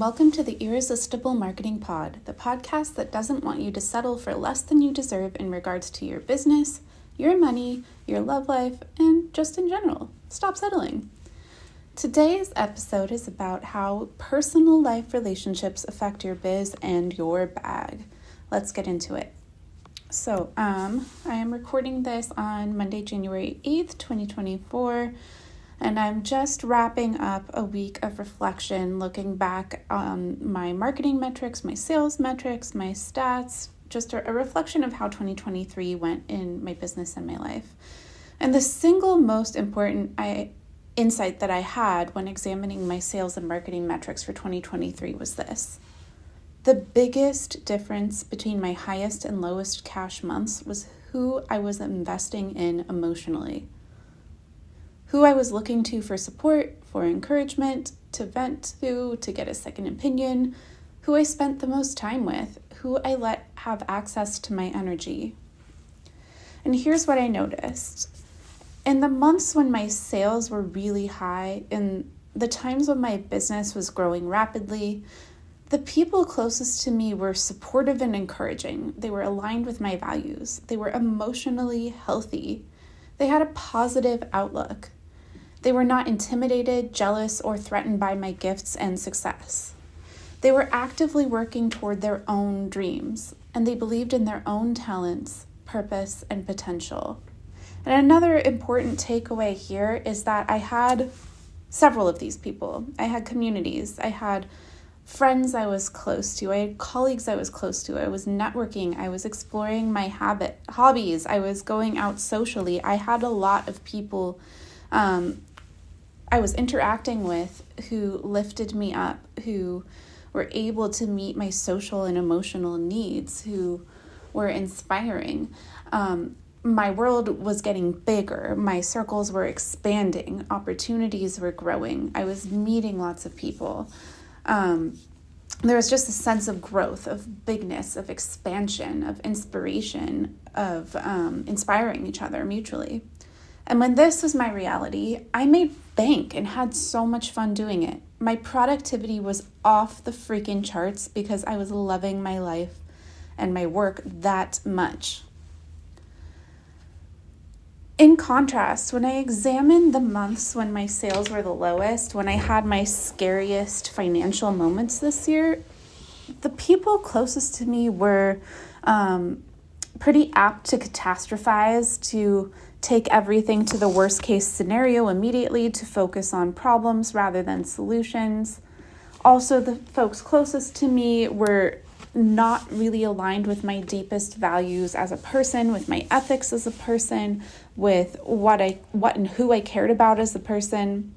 welcome to the Irresistible Marketing Pod, the podcast that doesn't want you to settle for less than you deserve in regards to your business, your money, your love life, and just in general. Stop settling. Today's episode is about how personal life relationships affect your biz and your bag. Let's get into it. So, I am recording this on Monday, January 8th, 2024. And I'm just wrapping up a week of reflection, looking back on my marketing metrics, my sales metrics, my stats, just a reflection of how 2023 went in my business and my life. And the single most important insight that I had when examining my sales and marketing metrics for 2023 was this. The biggest difference between my highest and lowest cash months was who I was investing in emotionally. Who I was looking to for support, for encouragement, to vent to get a second opinion, who I spent the most time with, who I let have access to my energy. And here's what I noticed. In the months when my sales were really high, in the times when my business was growing rapidly, the people closest to me were supportive and encouraging. They were aligned with my values. They were emotionally healthy. They had a positive outlook. They were not intimidated, jealous, or threatened by my gifts and success. They were actively working toward their own dreams, and they believed in their own talents, purpose, and potential. And another important takeaway here is that I had several of these people. I had communities. I had friends I was close to. I had colleagues I was close to. I was networking. I was exploring my hobbies. I was going out socially. I had a lot of people I was interacting with who lifted me up, who were able to meet my social and emotional needs, who were inspiring. My world was getting bigger. My circles were expanding. Opportunities were growing. I was meeting lots of people. There was just a sense of growth, of bigness, of expansion, of inspiration, of inspiring each other mutually. And when this was my reality, I made bank and had so much fun doing it. My productivity was off the freaking charts because I was loving my life and my work that much. In contrast, when I examined the months when my sales were the lowest, when I had my scariest financial moments this year, the people closest to me were pretty apt to catastrophize, to take everything to the worst case scenario immediately, to focus on problems rather than solutions. Also, the folks closest to me were not really aligned with my deepest values as a person, with my ethics as a person, with what and who I cared about as a person.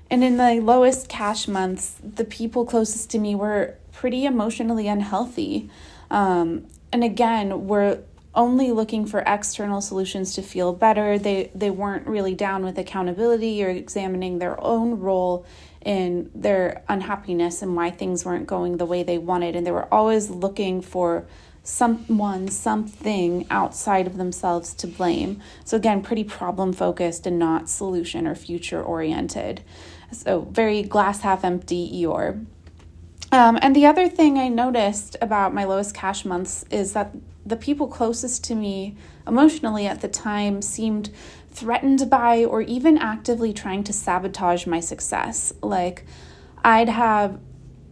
And in the lowest cash months, the people closest to me were pretty emotionally unhealthy. And again, were only looking for external solutions to feel better. They weren't really down with accountability or examining their own role in their unhappiness and why things weren't going the way they wanted. And they were always looking for something outside of themselves to blame. So again, pretty problem focused and not solution or future oriented. So very glass half empty Eeyore. And the other thing I noticed about my lowest cash months is that the people closest to me emotionally at the time seemed threatened by or even actively trying to sabotage my success. Like I'd have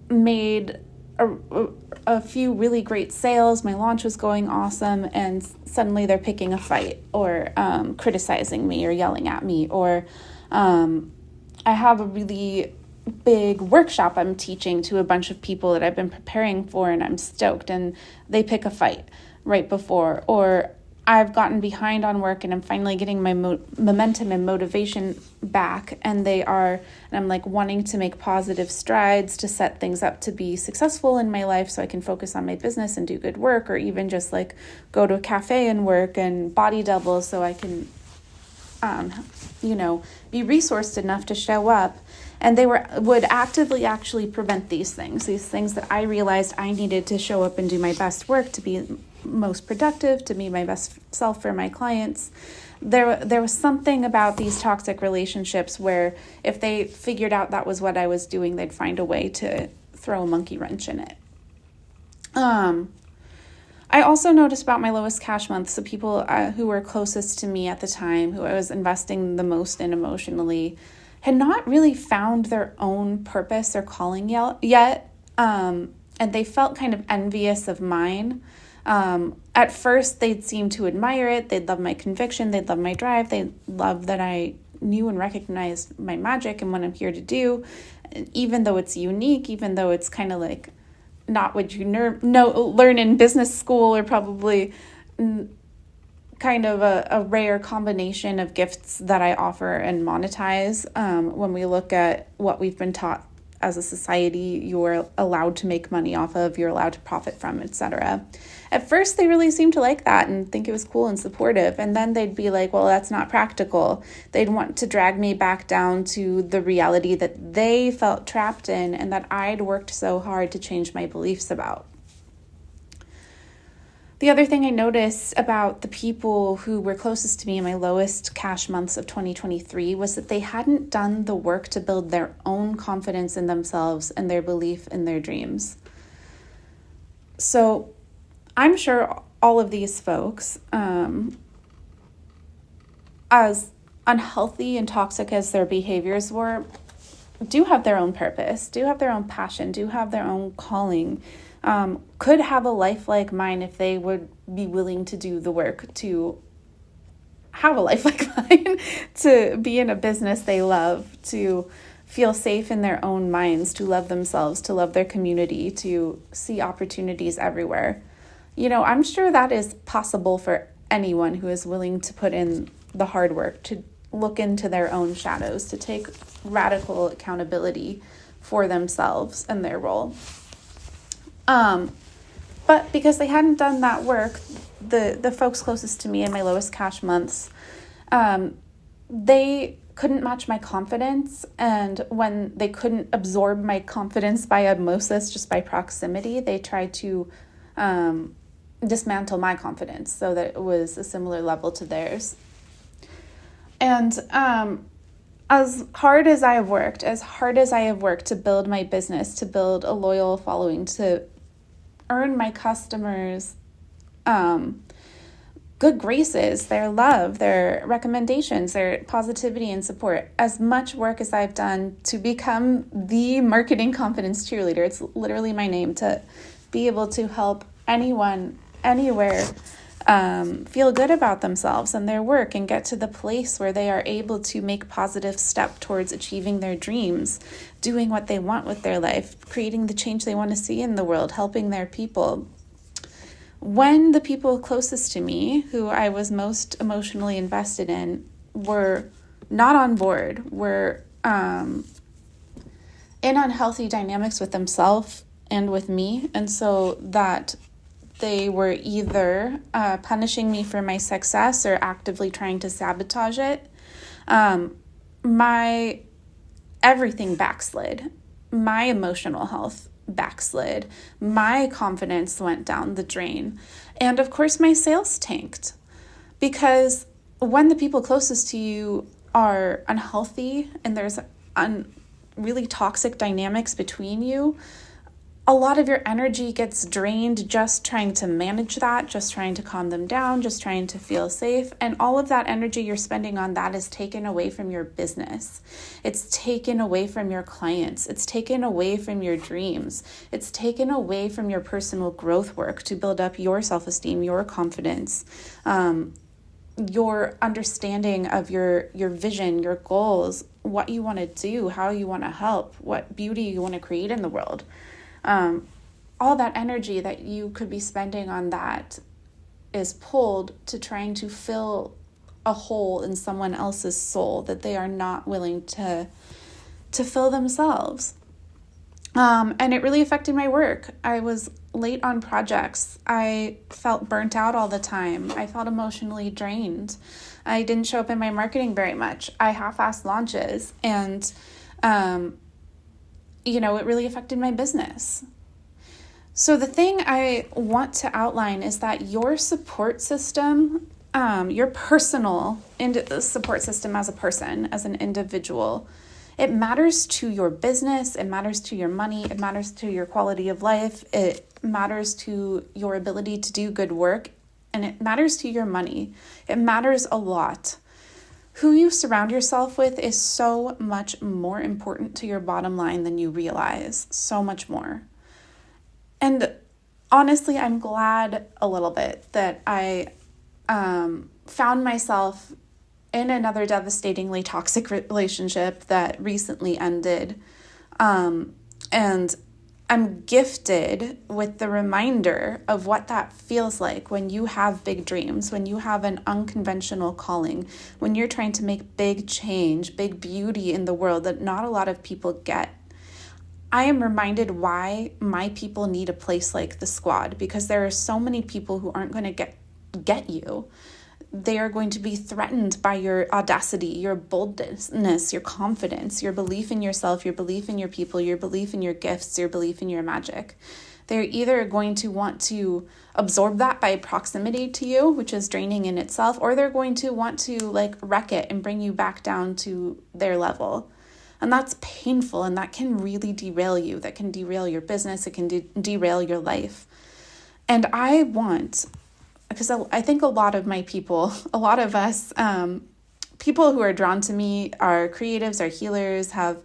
made a few really great sales, my launch was going awesome, and suddenly they're picking a fight or criticizing me or yelling at me, or I have a really big workshop I'm teaching to a bunch of people that I've been preparing for, and I'm stoked, and they pick a fight right before. Or I've gotten behind on work and I'm finally getting my momentum and motivation back, and I'm like wanting to make positive strides to set things up to be successful in my life so I can focus on my business and do good work, or even just like go to a cafe and work and body double so I can be resourced enough to show up. And they would actively actually prevent these things that I realized I needed to show up and do my best work, to be most productive, to be my best self for my clients. there was something about these toxic relationships where if they figured out that was what I was doing, they'd find a way to throw a monkey wrench in it. I also noticed about my lowest cash months, the people who were closest to me at the time, who I was investing the most in emotionally, had not really found their own purpose or calling yet. And they felt kind of envious of mine. At first, they'd seem to admire it. They'd love my conviction. They'd love my drive. They loved that I knew and recognized my magic and what I'm here to do. Even though it's unique, even though it's kind of like not what you learn in business school, or probably kind of a rare combination of gifts that I offer and monetize. When we look at what we've been taught as a society, you're allowed to make money off of, you're allowed to profit from, etc. At first, they really seemed to like that and think it was cool and supportive. And then they'd be like, well, that's not practical. They'd want to drag me back down to the reality that they felt trapped in and that I'd worked so hard to change my beliefs about. The other thing I noticed about the people who were closest to me in my lowest cash months of 2023 was that they hadn't done the work to build their own confidence in themselves and their belief in their dreams. So I'm sure all of these folks, as unhealthy and toxic as their behaviors were, do have their own purpose, do have their own passion, do have their own calling, could have a life like mine if they would be willing to do the work to have a life like mine, to be in a business they love, to feel safe in their own minds, to love themselves, to love their community, to see opportunities everywhere. You know, I'm sure that is possible for anyone who is willing to put in the hard work, to look into their own shadows, to take radical accountability for themselves and their role. But because they hadn't done that work, the folks closest to me in my lowest cash months, they couldn't match my confidence. And when they couldn't absorb my confidence by osmosis, just by proximity, they tried to dismantle my confidence so that it was a similar level to theirs. And as hard as I have worked to build my business, to build a loyal following, to earn my customers good graces, their love, their recommendations, their positivity and support, as much work as I've done to become the marketing confidence cheerleader, it's literally my name, to be able to help anyone, anywhere, feel good about themselves and their work and get to the place where they are able to make positive step towards achieving their dreams, doing what they want with their life, creating the change they want to see in the world, helping their people. When the people closest to me, who I was most emotionally invested in, were not on board, were in unhealthy dynamics with themselves and with me, and so that they were either punishing me for my success or actively trying to sabotage it, my everything backslid. My emotional health backslid. My confidence went down the drain. And of course, my sales tanked. Because when the people closest to you are unhealthy and there's really toxic dynamics between you, a lot of your energy gets drained just trying to manage that, just trying to calm them down, just trying to feel safe. And all of that energy you're spending on that is taken away from your business. It's taken away from your clients. It's taken away from your dreams. It's taken away from your personal growth work to build up your self-esteem, your confidence, your understanding of your vision, your goals, what you want to do, how you want to help, what beauty you want to create in the world. All that energy that you could be spending on that is pulled to trying to fill a hole in someone else's soul that they are not willing to fill themselves. And it really affected my work. I was late on projects. I felt burnt out all the time. I felt emotionally drained. I didn't show up in my marketing very much. I half-assed launches, and it really affected my business. So the thing I want to outline is that your support system your personal support system as a person, as an individual. It matters to your business, it matters to your money, it matters to your quality of life, it matters to your ability to do good work, and it matters to your money. It matters a lot. Who you surround yourself with is so much more important to your bottom line than you realize, so much more. And honestly, I'm glad a little bit that I found myself in another devastatingly toxic relationship that recently ended. And I'm gifted with the reminder of what that feels like when you have big dreams, when you have an unconventional calling, when you're trying to make big change, big beauty in the world that not a lot of people get. I am reminded why my people need a place like the squad, because there are so many people who aren't going to get you. They are going to be threatened by your audacity, your boldness, your confidence, your belief in yourself, your belief in your people, your belief in your gifts, your belief in your magic. They're either going to want to absorb that by proximity to you, which is draining in itself, or they're going to want to wreck it and bring you back down to their level. And that's painful, and that can really derail you. That can derail your business. It can derail your life. And I want, because I think a lot of my people, a lot of us, people who are drawn to me are creatives, are healers, have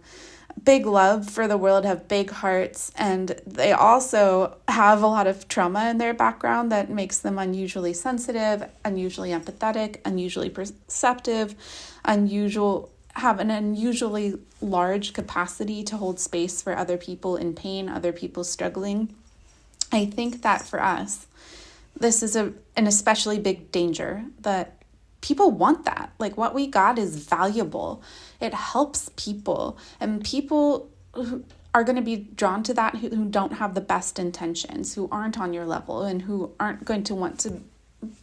big love for the world, have big hearts, and they also have a lot of trauma in their background that makes them unusually sensitive, unusually empathetic, unusually perceptive, have an unusually large capacity to hold space for other people in pain, other people struggling. I think that for us, this is an especially big danger, that people want that. What we got is valuable. It helps people, and people who are going to be drawn to that who don't have the best intentions, who aren't on your level, and who aren't going to want to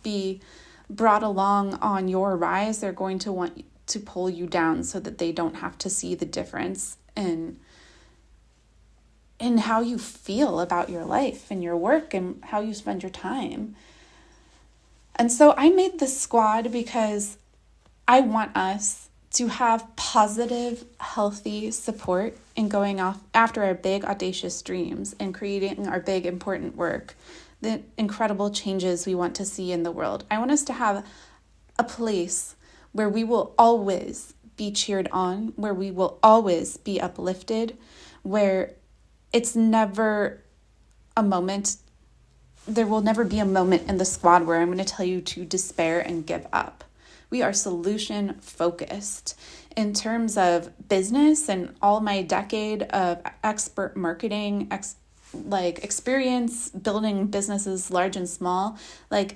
be brought along on your rise. They're going to want to pull you down so that they don't have to see the difference in how you feel about your life and your work and how you spend your time. And so I made this squad because I want us to have positive, healthy support in going off after our big, audacious dreams and creating our big, important work, the incredible changes we want to see in the world. I want us to have a place where we will always be cheered on, where we will always be uplifted, where it's never a moment, there will never be a moment in the squad where I'm going to tell you to despair and give up. We are solution focused. In terms of business and all my decade of expert marketing, experience building businesses large and small,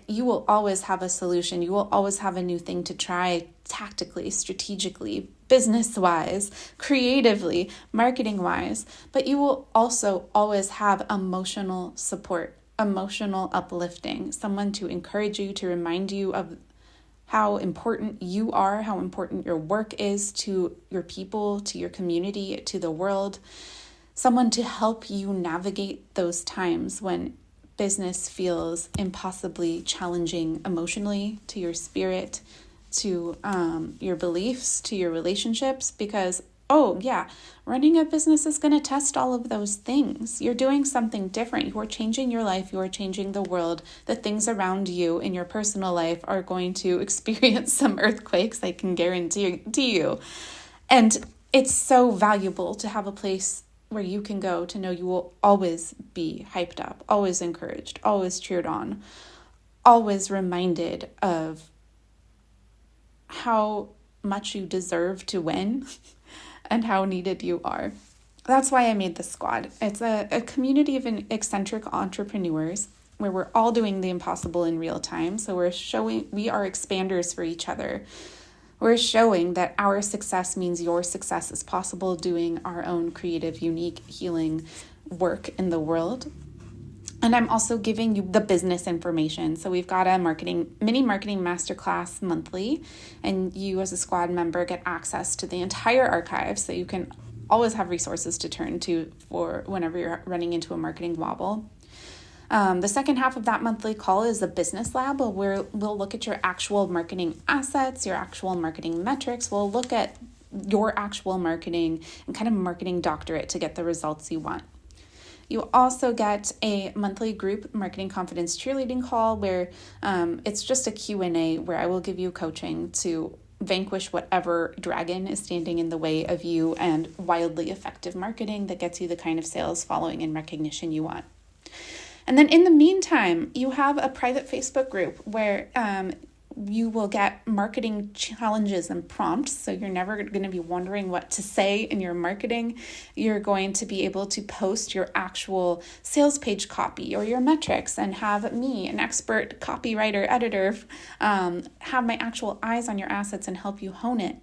you will always have a solution. You will always have a new thing to try tactically, strategically, business-wise, creatively, marketing-wise. But you will also always have emotional support, emotional uplifting, someone to encourage you, to remind you of how important you are, how important your work is to your people, to your community, to the world. Someone to help you navigate those times when business feels impossibly challenging emotionally, to your spirit, to your beliefs, to your relationships, because running a business is going to test all of those things. You're doing something different. You are changing your life. You are changing the world. The things around you in your personal life are going to experience some earthquakes, I can guarantee you. And it's so valuable to have a place where you can go to know you will always be hyped up, always encouraged, always cheered on, always reminded of how much you deserve to win and how needed you are. That's why I made this squad. It's a community of eccentric entrepreneurs where we're all doing the impossible in real time. So we are expanders for each other. We're showing that our success means your success is possible, doing our own creative, unique, healing work in the world. And I'm also giving you the business information. So we've got a mini marketing masterclass monthly, and you as a squad member get access to the entire archive, so you can always have resources to turn to for whenever you're running into a marketing wobble. The second half of that monthly call is a business lab where we'll look at your actual marketing assets, your actual marketing metrics. We'll look at your actual marketing and kind of marketing doctorate to get the results you want. You also get a monthly group marketing confidence cheerleading call where it's just a Q&A where I will give you coaching to vanquish whatever dragon is standing in the way of you and wildly effective marketing that gets you the kind of sales, following, and recognition you want. And then in the meantime, you have a private Facebook group where you will get marketing challenges and prompts. So you're never going to be wondering what to say in your marketing. You're going to be able to post your actual sales page copy or your metrics and have me, an expert copywriter, editor, have my actual eyes on your assets and help you hone it.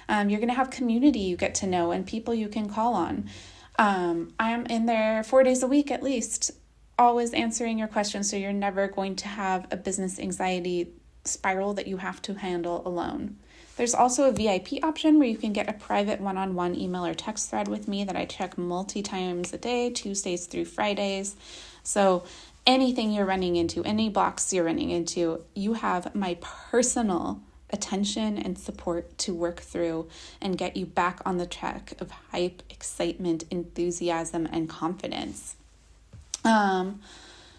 You're going to have community you get to know and people you can call on. I am in there 4 days a week at least, always answering your questions. So you're never going to have a business anxiety spiral that you have to handle alone. There's also a VIP option where you can get a private one-on-one email or text thread with me that I check multi-times a day, Tuesdays through Fridays. So anything you're running into, any blocks you're running into, you have my personal attention and support to work through and get you back on the track of hype, excitement, enthusiasm, and confidence.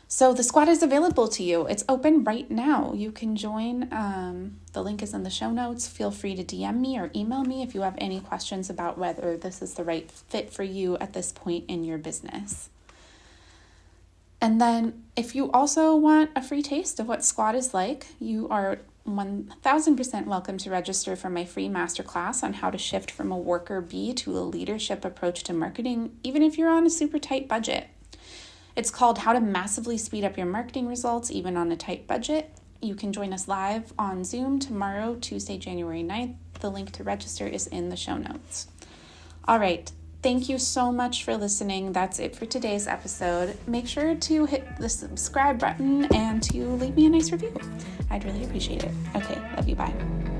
So the squad is available to you. It's open right now. You can join. The link is in the show notes. Feel free to DM me or email me if you have any questions about whether this is the right fit for you at this point in your business. And then if you also want a free taste of what squad is like, you are 1000% welcome to register for my free masterclass on how to shift from a worker bee to a leadership approach to marketing, even if you're on a super tight budget. It's called How to Massively Speed Up Your Marketing Results, Even on a Tight Budget. You can join us live on Zoom tomorrow, Tuesday, January 9th. The link to register is in the show notes. All right. Thank you so much for listening. That's it for today's episode. Make sure to hit the subscribe button and to leave me a nice review. I'd really appreciate it. Okay. Love you. Bye.